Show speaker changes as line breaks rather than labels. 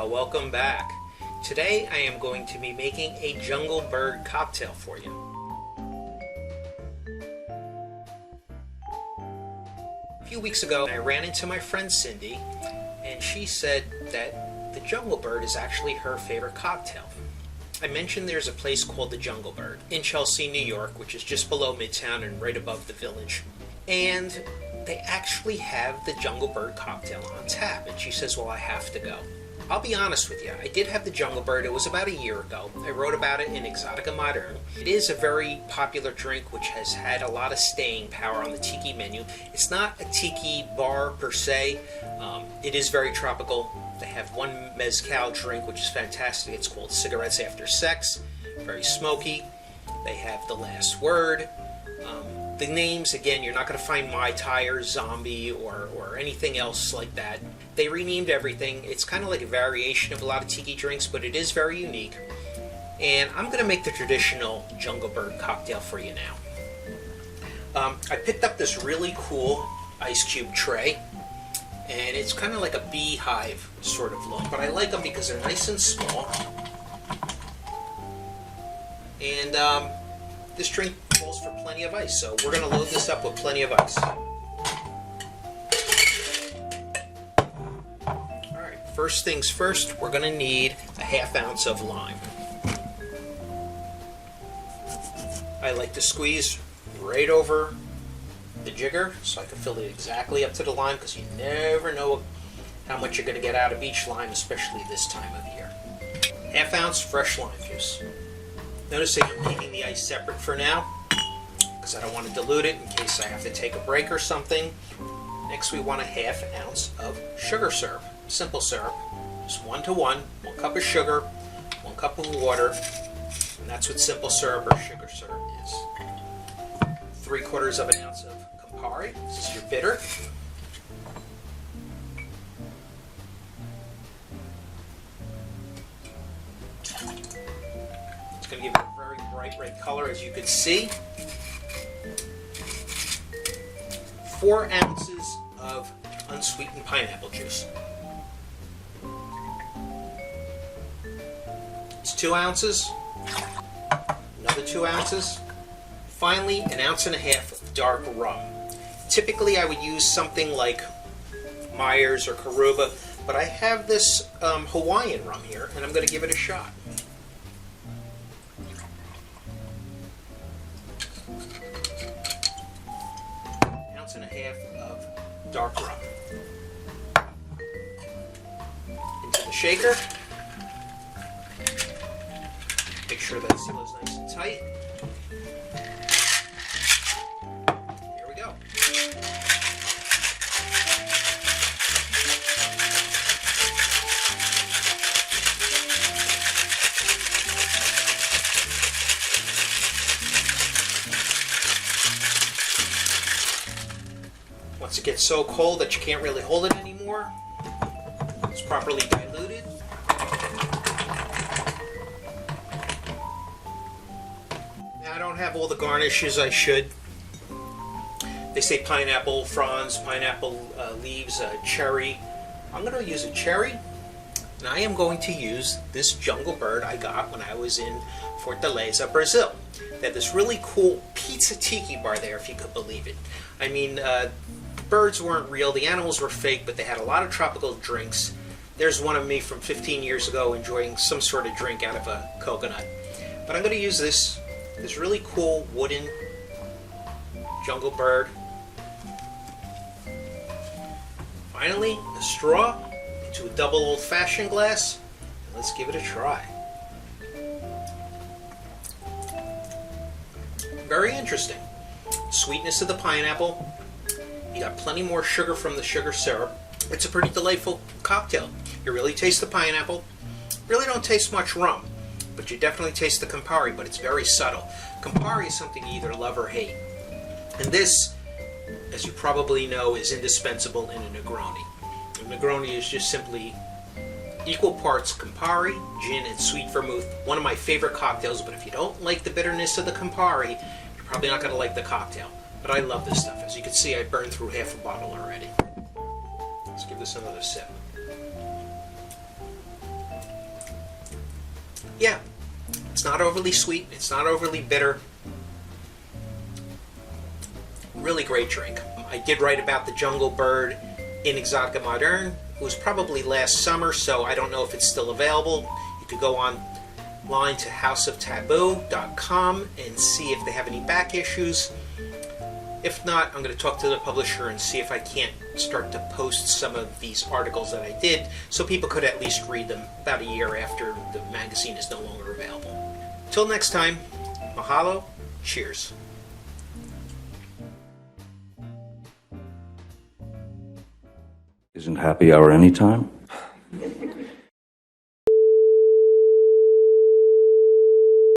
Welcome back. Today I am going to be making a jungle bird cocktail for you. A few weeks ago I ran into my friend Cindy and she said that the jungle bird is actually her favorite cocktail. I mentioned there's a place called the Jungle Bird in Chelsea, New York, which is just below Midtown and right above the Village. And they actually have the Jungle Bird cocktail on tap, and she says, well, I have to go. I'll be honest with you, I did have the Jungle Bird. It was about a year ago. I wrote about it in Exotica Modern. It is a very popular drink which has had a lot of staying power on the Tiki menu. It's not a Tiki bar per se. It is very tropical. They have one mezcal drink which is fantastic. It's called Cigarettes After Sex. Very smoky. They have The Last Word. The names, again, you're not going to find Mai Tai or Zombie or anything else like that. They renamed everything. It's kind of like a variation of a lot of Tiki drinks, but it is very unique. And I'm going to make the traditional Jungle Bird cocktail for you now. I picked up this really cool ice cube tray, and it's kind of like a beehive sort of look, but I like them because they're nice and small. And this drink calls for plenty of ice, so we're going to load this up with plenty of ice. Alright, first things first, we're going to need a ½ ounce of lime. I like to squeeze right over the jigger so I can fill it exactly up to the lime, because you never know how much you're going to get out of each lime, especially this time of year. ½ ounce fresh lime juice. Notice that I'm keeping the ice separate for now, because I don't want to dilute it in case I have to take a break or something. Next we want a ½ ounce of sugar syrup, simple syrup, just 1 to 1, 1 cup of sugar, 1 cup of water, and that's what simple syrup or sugar syrup is. 3/4 of an ounce of Campari, this is your bitter. It's going to give it a very bright red color, as you can see. 4 ounces of unsweetened pineapple juice. It's 2 ounces. Another 2 ounces. Finally, 1.5 ounces of dark rum. Typically, I would use something like Myers or Karuba, but I have this Hawaiian rum here, and I'm going to give it a shot. 1.5 ounces of dark rum. Into the shaker. Make sure that seal is nice and tight. Here we go. Once it gets so cold that you can't really hold it anymore, it's properly diluted. Now I don't have all the garnishes I should. They say pineapple fronds, pineapple leaves, cherry. I'm going to use a cherry, and I am going to use this Jungle Bird I got when I was in Fortaleza, Brazil. They had this really cool pizza tiki bar there, if you could believe it. I mean, birds weren't real, the animals were fake, but they had a lot of tropical drinks. There's one of me from 15 years ago enjoying some sort of drink out of a coconut. But I'm going to use this really cool wooden Jungle Bird. Finally, a straw into a double old-fashioned glass. Let's give it a try. Very interesting. Sweetness of the pineapple. You got plenty more sugar from the sugar syrup. It's a pretty delightful cocktail. You really taste the pineapple. Really don't taste much rum. but you definitely taste the Campari, but it's very subtle. Campari is something you either love or hate. And this, as you probably know, is indispensable in a Negroni. A Negroni is just simply equal parts Campari, gin, and sweet vermouth. One of my favorite cocktails, but if you don't like the bitterness of the Campari, you're probably not going to like the cocktail. But I love this stuff. As you can see, I burned through half a bottle already. Let's give this another sip. Yeah, it's not overly sweet, it's not overly bitter. Really great drink. I did write about the Jungle Bird in Exotica Moderne. It was probably last summer, so I don't know if it's still available. You could go online to houseoftaboo.com and see if they have any back issues. If not, I'm going to talk to the publisher and see if I can't start to post some of these articles that I did so people could at least read them about a year after the magazine is no longer available. Till next time, mahalo, cheers.
Isn't happy hour anytime?